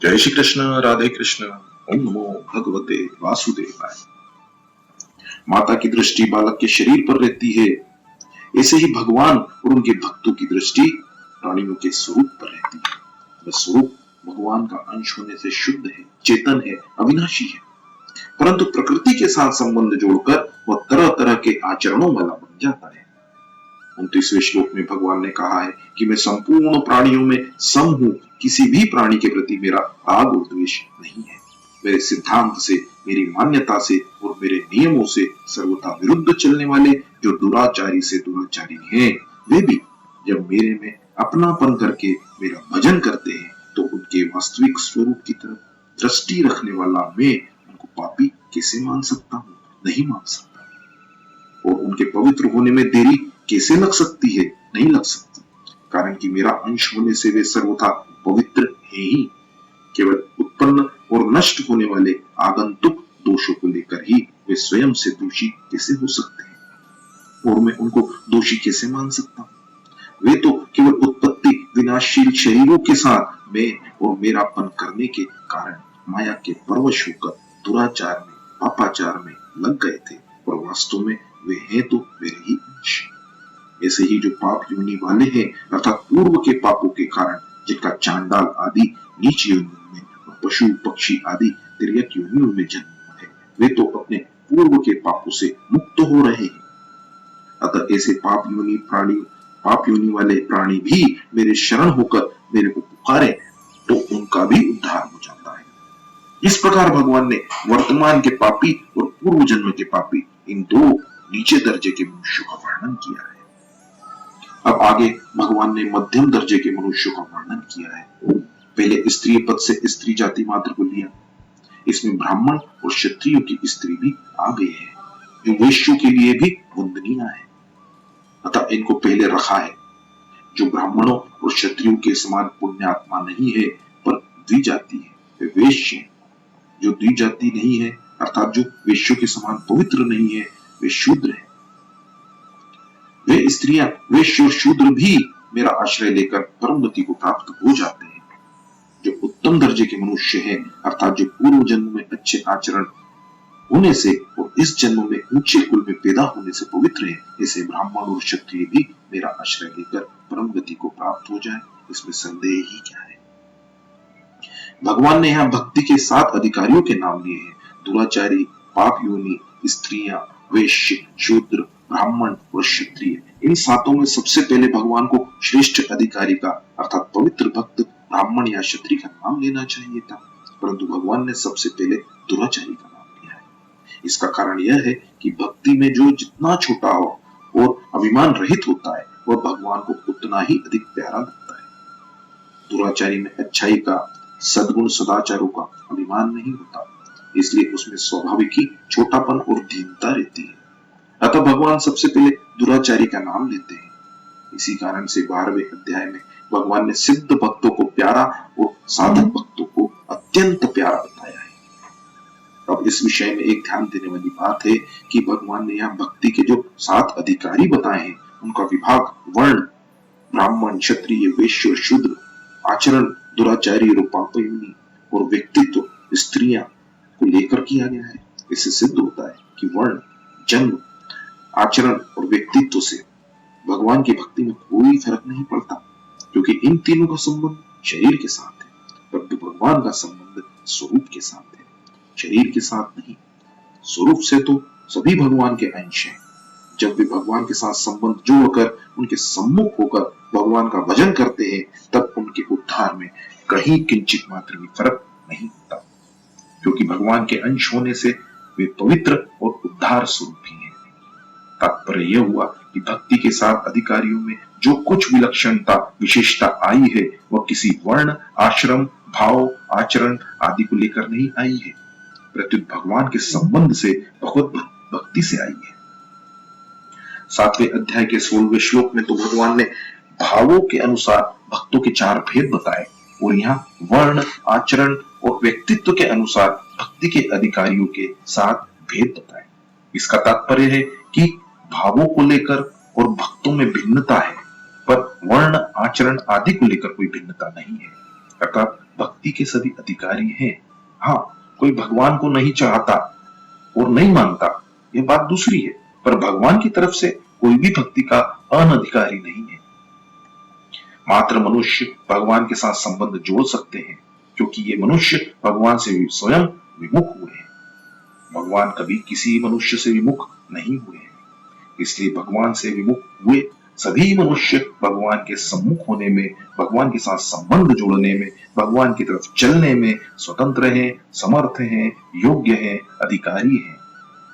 जय श्री कृष्ण, राधे कृष्ण। ओम नमो भगवते वासुदेवाय। माता की दृष्टि बालक के शरीर पर रहती है, ऐसे ही भगवान और उनके भक्तों की दृष्टि प्राणियों के स्वरूप पर रहती है। वह स्वरूप भगवान का अंश होने से शुद्ध है, चेतन है, अविनाशी है, परंतु प्रकृति के साथ संबंध जोड़कर वह तरह तरह के आचरणों वाला बन जाता है। 29वें श्लोक में भगवान ने कहा है कि मैं संपूर्ण प्राणियों में सम हूं, किसी भी प्राणी के प्रति मेरा राग और द्वेष नहीं है। मेरे सिद्धांत से, मेरी मान्यता से और मेरे नियमों से सर्वथा विरुद्ध चलने वाले जो दुराचारी से दुराचारी हैं, वे भी जब मेरे में अपनापन करके मेरा भजन करते हैं तो उनके वास्तविक स्वरूप की तरफ दृष्टि रखने वाला मैं उनको पापी कैसे मान सकता हूँ? नहीं मान सकता। और उनके पवित्र होने में देरी कैसे लग सकती है? नहीं लग सकती, कारण कि मेरा अंश होने से वे सर्वथा पवित्र है ही। केवल उत्पन्न और नष्ट होने वाले आगंतुक दोषों को लेकर ही वे स्वयं से दोषी कैसे हो सकते हैं, और मैं उनको दोषी कैसे मान सकता हूँ? वे तो केवल उत्पत्ति विनाशशील शरीरों के साथ मैं और मेरापन करने के कारण माया के परवश होकर दुराचार में, पापाचार में लग गए थे, और वास्तव में वे हैं तो मेरे ही अंश। ऐसे ही जो पाप योनि वाले हैं, अर्थात पूर्व के पापों के कारण जिनका चांडाल आदि नीच योनियों में और पशु पक्षी आदि तिर्यक योनियों में जन्म हुआ है, वे तो अपने पूर्व के पापों से मुक्त हो रहे हैं। अतः ऐसे पाप योनि वाले प्राणी भी मेरे शरण होकर मेरे को पुकारे तो उनका भी उद्धार हो जाता है। इस प्रकार भगवान ने वर्तमान के पापी और पूर्व जन्म के पापी, इन दो नीचे दर्जे के मनुष्यों का वर्णन किया है। अब आगे भगवान ने मध्यम दर्जे के मनुष्यों का वर्णन किया है। पहले स्त्री पद से स्त्री जाति मात्र को लिया, इसमें ब्राह्मण और क्षत्रियों की स्त्री भी आ गई है, जो वैश्यों के लिए भी वंदनीय है। अतः इनको पहले रखा है। जो ब्राह्मणों और क्षत्रियों के समान पुण्यात्मा नहीं है पर द्विजाति है, वे वैश्य है। जो द्विजाति नहीं है, अर्थात जो वैश्यों के समान पवित्र नहीं है, वे शूद्र है। वे स्त्रियां, वैश्य और शूद्र भी मेरा आश्रय लेकर परम गति को प्राप्त हो जाते हैं। जो उत्तम दर्जे के मनुष्य हैं, अर्थात जो पूर्व जन्म में अच्छे आचरण होने से और इस जन्म में ऊंचे कुल में पैदा होने से पवित्र है, ऐसे ब्राह्मण और क्षत्रिय भी मेरा आश्रय लेकर परम गति को प्राप्त हो जाए, इसमें संदेह ही क्या है। भगवान ने यहाँ भक्ति के 7 अधिकारियों के नाम लिए हैं: दुराचारी, पाप योनि, स्त्रियां, वैश्य, शूद्र, ब्राह्मण और क्षत्रिय। इन 7 में सबसे पहले भगवान को श्रेष्ठ अधिकारी का, अर्थात पवित्र भक्त ब्राह्मण या क्षत्रिय का नाम लेना चाहिए था, परंतु भगवान ने सबसे पहले दुराचारी का नाम लिया है। इसका कारण यह है कि भक्ति में जो जितना छोटा हो और अभिमान रहित होता है, वह भगवान को उतना ही अधिक प्यारा लगता है। दुराचारी में अच्छाई का, सद्गुण सदाचारों का अभिमान नहीं होता, इसलिए उसमें स्वाभाविक ही छोटापन और दीनता रहती है। अतः भगवान सबसे पहले दुराचारी का नाम लेते हैं। इसी कारण से 12वें अध्याय में भगवान ने सिद्ध भक्तों को प्यारा और साधक भक्तों को अत्यंत प्यारा बताया है। अब इस विषय में एक ध्यान देने वाली बात है कि भगवान ने यहाँ भक्ति के जो 7 अधिकारी बताए हैं, उनका विभाग वर्ण, ब्राह्मण, क्षत्रिय, वैश्य और शूद्र, आचरण, दुराचारी और पापयोनि और व्यक्तित्व, स्त्रियां को लेकर किया गया है। इससे सिद्ध होता है कि वर्ण, जन्म, आचरण और व्यक्तित्व से भगवान की भक्ति में कोई फर्क नहीं पड़ता, क्योंकि इन तीनों का संबंध शरीर के साथ है, परंतु भगवान का संबंध स्वरूप के साथ है, शरीर के साथ नहीं। स्वरूप से तो सभी भगवान के अंश हैं। जब वे भगवान के साथ संबंध जोड़कर उनके सम्मुख होकर भगवान का भजन करते हैं, तब उनके उद्धार में कहीं किंचित मात्र भी फर्क नहीं होता, क्योंकि भगवान के अंश होने से वे पवित्र और उद्धार स्वरूप ही हैं। तात्पर्य यह हुआ कि भक्ति के 7 अधिकारियों में जो कुछ विलक्षणता, विशेषता आई है, वह किसी वर्ण, आश्रम, भाव, आचरण आदि को लेकर नहीं आई है, प्रत्युत भगवान के संबंध से, भगवत भक्ति से आई है। 7वें अध्याय के 16वें श्लोक में तो भगवान ने भावों के अनुसार भक्तों के 4 भेद बताए, और यहाँ वर्ण, आचरण और व्यक्तित्व के अनुसार भक्ति के अधिकारियों के 7 भेद बताए। इसका तात्पर्य है कि भावों को लेकर और भक्तों में भिन्नता है, पर वर्ण, आचरण आदि को लेकर कोई भिन्नता नहीं है। अर्थात भक्ति के सभी अधिकारी हैं। हाँ, कोई भगवान को नहीं चाहता और नहीं मानता, यह बात दूसरी है, पर भगवान की तरफ से कोई भी भक्ति का अनधिकारी नहीं है। मात्र मनुष्य भगवान के साथ संबंध जोड़ सकते हैं, क्योंकि ये मनुष्य भगवान से स्वयं विमुख हुए हैं। भगवान कभी किसी मनुष्य से विमुख नहीं हुए हैं, इसलिए भगवान से विमुख हुए सभी मनुष्य भगवान के सम्मुख होने में, भगवान के साथ संबंध जोड़ने में, भगवान की तरफ चलने में स्वतंत्र हैं, समर्थ हैं, योग्य हैं, अधिकारी हैं।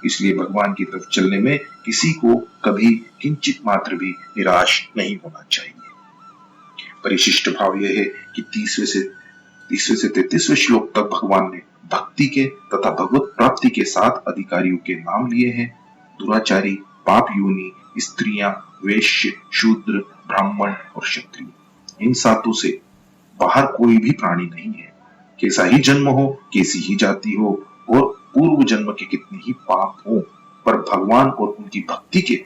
इसलिए भगवान की तरफ चलने में किसी को कभी किंचित मात्र भी निराश नहीं होना चाहिए। परिशिष्ट भाव यह है कि 30वें से 33वें श्लोक तक भगवान ने भक्ति के तथा भगवत प्राप्ति के 7 अधिकारियों के नाम लिए हैं। दुराचारी, पाप योनि, स्त्रियां, वैश्य, शूद्र, ब्राह्मण और क्षत्रिय। इन 7 से बाहर कोई भी प्राणी नहीं है। कैसा ही जन्म हो, कैसी ही जाति हो और पूर्व जन्म के कितने ही पाप हो, पर भगवान और उनकी भक्ति के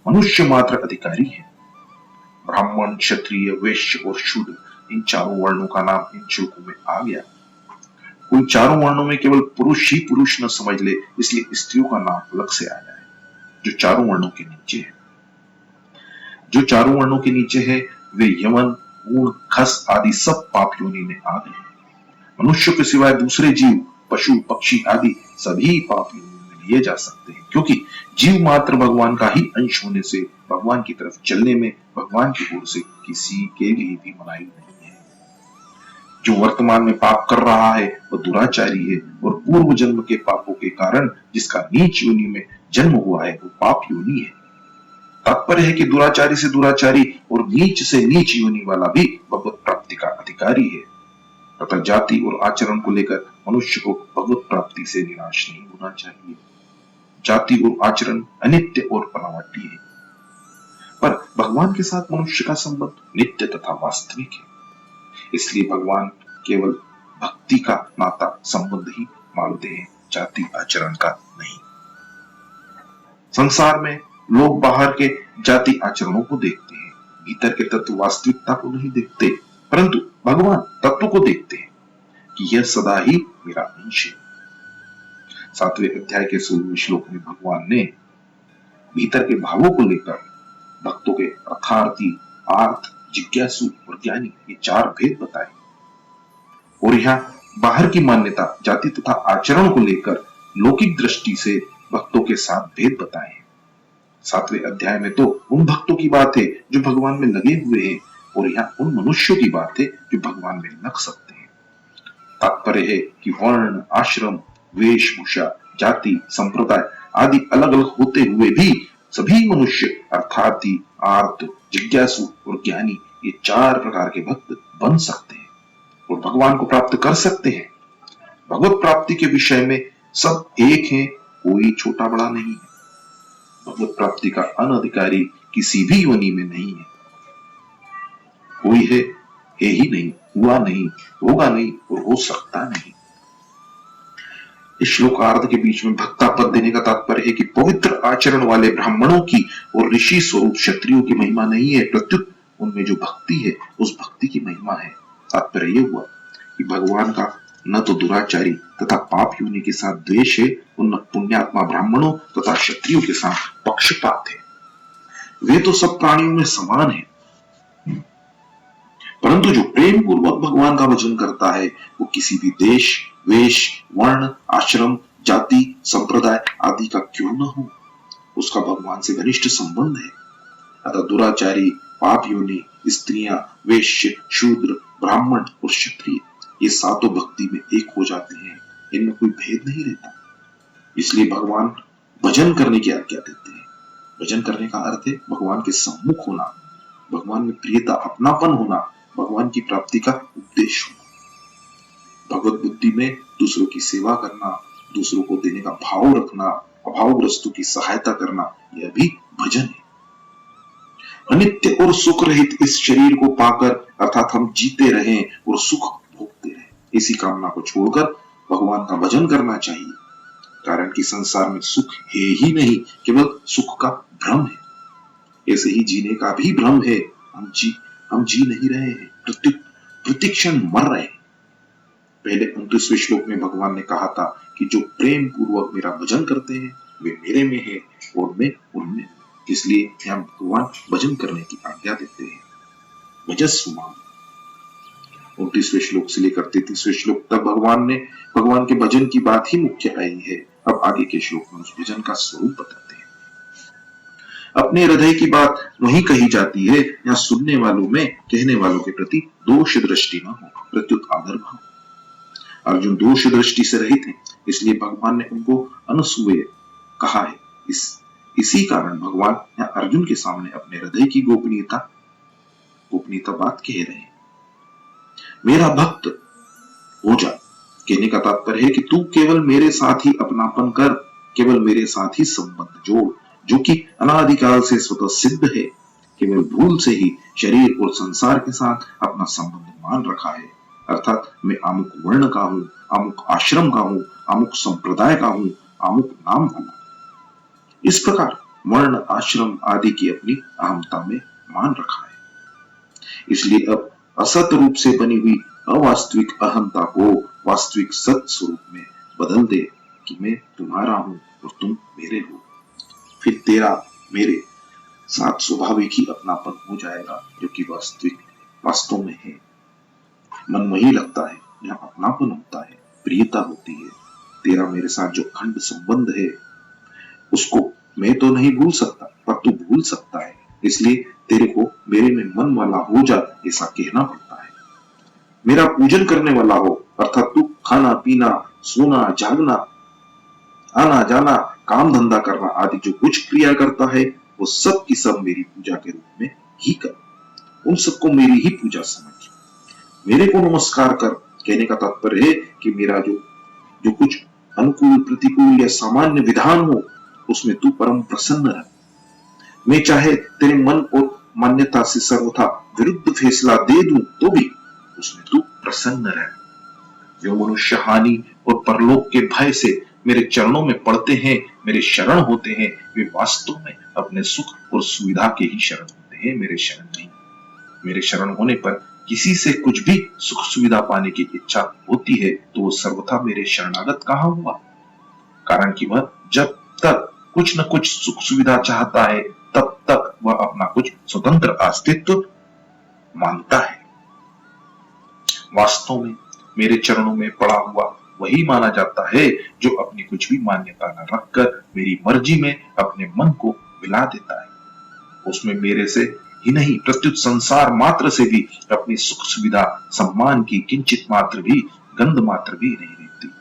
मनुष्य मात्र अधिकारी हैं। ब्राह्मण, क्षत्रिय, वैश्य और शूद्र, इन चारों वर्णों का नाम इन श्लोकों में आ गया। कोई चारों वर्णों में केवल पुरुष ही पुरुष न समझ ले, इसलिए स्त्रियों का नाम अलग से आया है, जो चारों वर्णों के नीचे है। जो चारों वर्णों के नीचे है वे यमन, ऊंट, खस आदि सब पाप योनि में आ गए। मनुष्य के सिवाय दूसरे जीव, पशु, पक्षी आदि सभी पाप योनि में लिए जा सकते हैं, क्योंकि जीव मात्र भगवान का ही अंश होने से भगवान की तरफ चलने में भगवान की ओर से किसी के लिए भी मनाही नहीं है। जो वर्तमान में पाप कर रहा है वह दुराचारी है, और पूर्व जन्म के पापों के कारण जिसका नीच योनि में जन्म हुआ है वो पाप योनि है। तात्पर्य है कि दुराचारी से दुराचारी और नीच से नीच योनि वाला भी भगवत प्राप्ति का अधिकारी है। तथा जाति और आचरण को लेकर मनुष्य को भगवत प्राप्ति से निराश नहीं होना चाहिए। जाति और आचरण अनित्य और बनावटी है, पर भगवान के साथ मनुष्य का संबंध नित्य तथा वास्तविक है। इसलिए भगवान केवल भक्ति का नाता संबंध ही मानते हैं, जाति आचरण का नहीं। संसार में लोग बाहर के जाति आचरणों को देखते हैं, भीतर के तत्व वास्तविकता को नहीं देखते, परंतु भगवान तत्व को देखते हैं कि यह सदा ही मेरा अंश है। 7वें अध्याय के 16वें श्लोक में भगवान ने भीतर के भावों को लेकर भक्तों के अर्थार्थी, आर्थ, जिज्ञासु और ज्ञानी ये 4 भेद बताए, और यहाँ बाहर की मान्यता, जाति तथा आचरण को लेकर लौकिक दृष्टि से भक्तों के 7 भेद बताए हैं। 7वें अध्याय में तो उन भक्तों की बात है जो भगवान में लगे हुए हैं, और यहाँ उन मनुष्यों की बात है जो भगवान में लग सकते हैं। तात्पर्य है कि वर्ण, आश्रम, वेशभूषा, जाति, संप्रदाय आदि अलग अलग होते हुए भी सभी मनुष्य अर्थार्थी, आर्त, जिज्ञासु और ज्ञानी ये 4 प्रकार के भक्त बन सकते हैं और भगवान को प्राप्त कर सकते हैं। भगवत प्राप्ति के विषय में सब एक हैं, कोई छोटा बड़ा नहीं है। भगवत प्राप्ति का अनधिकारी किसी भी योनि में नहीं है। कोई है ही नहीं, हुआ नहीं, होगा नहीं और हो सकता नहीं। इस श्लोकार्ध के बीच में भक्ता पद देने का तात्पर्य है कि पवित्र आचरण वाले ब्राह्मणों की और ऋषि स्वरूप क्षत्रियों की महिमा नहीं है, प्रत्युत उनमें जो भक्ति है उस भक्ति की महिमा है। तात्पर्य यह हुआ कि भगवान का न तो दुराचारी तथा पाप योनि के साथ द्वेष है और न पुण्यात्मा ब्राह्मणों तथा क्षत्रियों के साथ पक्षपात है। वे तो सब प्राणियों में समान है, परंतु जो प्रेम पूर्वक भगवान का भजन करता है वो किसी भी देश, वेश, वर्ण, आश्रम, जाति, संप्रदाय आदि का क्यों न हो, उसका भगवान से घनिष्ठ संबंध है। अतः दुराचारी, पाप योनि, स्त्रियां, वैश्य, शूद्र, ब्राह्मण और क्षत्रिय ये 7 भक्ति में एक हो जाते हैं, इनमें कोई भेद नहीं रहता। इसलिए भगवान भजन करने की आज्ञा देते हैं। भजन करने का अर्थ है भगवान के सम्मुख होना, भगवान में प्रियता, अपनापन होना, भगवान की प्राप्ति का उपदेश होना। भगवत बुद्धि में दूसरों की सेवा करना, दूसरों को देने का भाव रखना, अभावग्रस्तों की सहायता करना, यह भी भजन है। अनित्य और सुख रहित इस शरीर को पाकर अर्थात हम जीते रहें और सुख भोगते रहें, इसी कामना को छोड़कर भगवान का भजन करना चाहिए। कारण कि संसार में सुख है ही नहीं, केवल सुख का भ्रम है। ऐसे ही जीने का भी भ्रम है, हम जी नहीं रहे हैं, प्रत्युत प्रतिक्षण मर रहे हैं। पहले 29वें श्लोक में भगवान ने कहा था कि जो प्रेम पूर्वक मेरा भजन करते हैं वे मेरे में है और मैं उनमें। इसलिए यहाँ भगवान भजन करने की आज्ञा देते हैं। भजस्व माम। 29वें श्लोक से लेकर 33वें श्लोक तक भगवान के भजन की बात ही मुख्य आई है। अब आगे के श्लोक में उस भजन का स्वरूप बताते हैं। अपने हृदय की बात वही कही जाती है, यहाँ सुनने वालों में कहने वालों के प्रति दोष दृष्टि न हो, प्रत्युत आदर भाव। अर्जुन दोष दृष्टि से रहित है, इसलिए भगवान ने उनको अनुसूय कहा है। इसी कारण भगवान यहाँ अर्जुन के सामने अपने हृदय की गोपनीयता बात कह रहे हैं। मेरा भक्त हो जा कहने का तात्पर्य है कि तू केवल मेरे साथ ही अपनापन कर, केवल मेरे साथ ही संबंध जोड़, जो कि अनादिकाल से स्वतः सिद्ध है। केवल भूल से ही शरीर और संसार के साथ अपना संबंध मान रखा है, अर्थात मैं अमुक वर्ण का हूं, अमुक आश्रम का हूं, अमुक संप्रदाय का हूं, अमुक नाम वाला। इस प्रकार वर्ण आश्रम आदि की अपनी अहमता में मान रखा है। इसलिए अब असत रूप से बनी हुई अवास्तविक अहंता को वास्तविक सत स्वरूप में बदल दे कि मैं तुम्हारा हूं और तुम मेरे हो। फिर तेरा मेरे साथ स्वाभाविक ही अपनापन हो जाएगा, जो कि वास्तव में है। मन वही लगता है जहां अपनापन होता है, प्रियता होती है। तेरा मेरे साथ जो अखंड संबंध है उसको मैं तो नहीं भूल सकता, पर तू भूल सकता है। इसलिए तेरे को मेरे में मन वाला हो जा ऐसा कहना पड़ता है। मेरा पूजन करने वाला हो, अर्थात तू खाना पीना सोना जागना आना जाना काम धंधा करना आदि जो कुछ क्रिया करता है वो सब की सब मेरी पूजा के रूप में ही कर। उन सबको मेरी ही पूजा समझ। मेरे को नमस्कार कर कहने का तात्पर्य है कि मेरा जो कुछ अनुकूल प्रतिकूल या सामान्य विधान हो उसमें तू परम प्रसन्न रह। मैं चाहे तेरे मन और मान्यता से सर्वथा विरुद्ध फैसला दे दूं तो भी उसमें तू प्रसन्न रह। जो मनुष्य हानि और परलोक के भय से मेरे चरणों में पड़ते हैं, मेरे शरण होते हैं, वे वास्तव में अपने सुख और सुविधा के ही शरण होते हैं, मेरे शरण नहीं। मेरे शरण होने पर किसी से कुछ भी सुख सुविधा पाने की इच्छा होती है तो वो सर्वथा मेरे शरणागत कहाँ हुआ। कारण कि वह जब तक कुछ न कुछ सुख सुविधा चाहता है तब तक वह अपना कुछ स्वतंत्र अस्तित्व मानता है। वास्तव में मेरे चरणों में पड़ा हुआ वही माना जाता है जो अपनी कुछ भी मान्यता न रखकर मेरी मर्जी में अपने मन को मिला देता है। उसमें मेरे से ही नहीं प्रत्युत संसार मात्र से भी अपनी सुख सुविधा सम्मान की किंचित मात्र भी गंध मात्र भी नहीं रहती।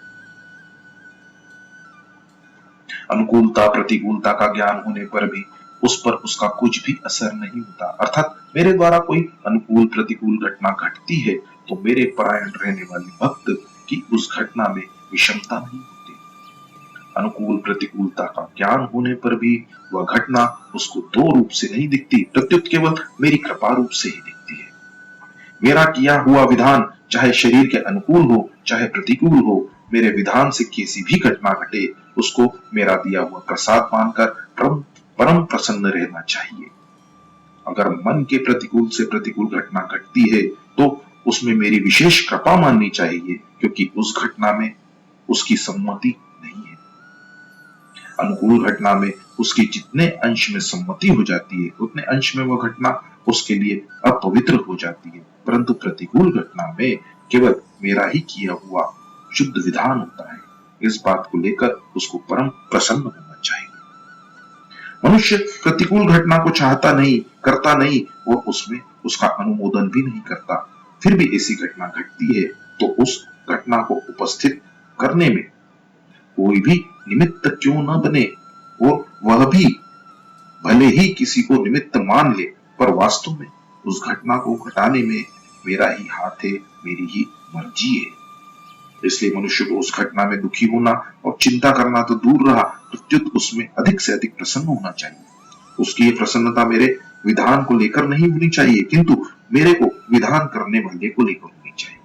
अनुकूलता प्रतिकूलता का ज्ञान होने पर भी उस पर उसका कुछ भी असर नहीं होता, अर्थात मेरे द्वारा कोई अनुकूल प्रतिकूल घटना घटती है तो मेरे परायण रहने वाले भक्त की उस घटना में विषमता नहीं होती। अनुकूल प्रतिकूलता का ज्ञान होने पर भी वह घटना उसको दो रूप से नहीं दिखती, प्रत्युत केवल मेरी कृपा रूप से ही दिखती है। मेरा किया हुआ विधान चाहे शरीर के अनुकूल हो चाहे प्रतिकूल हो, मेरे विधान से कैसी भी घटना घटे उसको मेरा दिया हुआ प्रसाद मानकर परम प्रसन्न रहना चाहिए। अगर मन के प्रतिकूल से प्रतिकूल घटना घटती है तो उसमें मेरी विशेष कृपा माननी चाहिए, क्योंकि उस घटना में उसकी सम्मति नहीं है। अनुकूल घटना में उसकी जितने अंश में सम्मति हो जाती है उतने अंश में वह घटना उसके लिए अपवित्र हो जाती है, परंतु प्रतिकूल घटना में केवल मेरा ही किया हुआ शुद्ध विधान होता है। इस बात को लेकर उसको परम प्रसन्न होना चाहिए। मनुष्य प्रतिकूल घटना को चाहता नहीं, करता नहीं और उसमें उसका अनुमोदन भी नहीं करता। फिर भी ऐसी घटना घटती है तो उस घटना को उपस्थित करने में कोई भी निमित्त क्यों न बने और वह भी भले ही किसी को निमित्त मान ले, पर वास्तव में उस घटना को घटाने में मेरा ही हाथ है, मेरी ही मर्जी है। इसलिए मनुष्य को उस घटना में दुखी होना और चिंता करना तो दूर रहा, प्रत्युत उसमें अधिक से अधिक प्रसन्न होना चाहिए। उसकी ये प्रसन्नता मेरे विधान को लेकर नहीं होनी चाहिए, किंतु मेरे को विधान करने वाले को लेकर होनी चाहिए।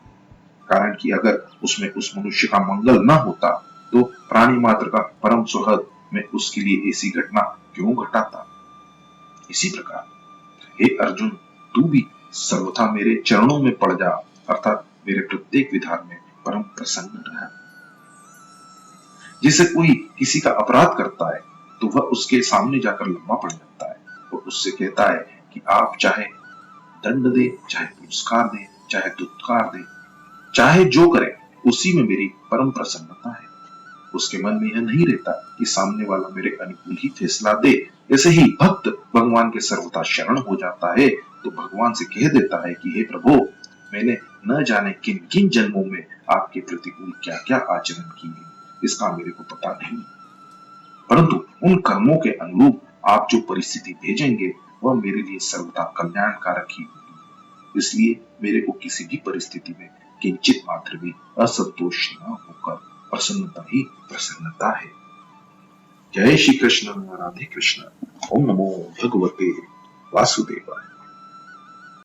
कारण कि अगर उसमें उस मनुष्य का मंगल न होता तो प्राणी मात्र का परम सुहृद में उसके लिए ऐसी घटना क्यों घटाता। इसी प्रकार हे अर्जुन, तू भी सर्वथा मेरे चरणों में पड़ जा, अर्थात मेरे प्रत्येक विधान में परम प्रसन्न रहा। जैसे कोई किसी का अपराध करता है तो वह उसके सामने जाकर लंबा पड़ जाता है और उससे कहता है कि आप चाहे दंड दे, चाहे पुरस्कार दे, चाहे दुत्कार दे, चाहे जो करे, उसी में मेरी परम प्रसन्नता है। उसके मन में यह नहीं रहता कि सामने वाला मेरे अनुकूल ही फैसला दे। ऐसे ही भक्त भगवान के सर्वथा शरण हो जाता है तो भगवान से कह देता है कि हे प्रभु, मैंने न जाने किन किन जन्मों में आपके प्रतिकूल क्या क्या आचरण किए, इसका मेरे को पता नहीं, परंतु उन कर्मों के अनुरूप आप जो परिस्थिति भेजेंगे वह मेरे लिए सर्वथा कल्याणकारक ही होगी। इसलिए मेरे को किसी भी परिस्थिति में किंचित मात्र भी असंतोष न होकर प्रसन्नता ही प्रसन्नता है। जय श्री कृष्ण, राधे कृष्ण। ओम नमो भगवते वासुदेवाय।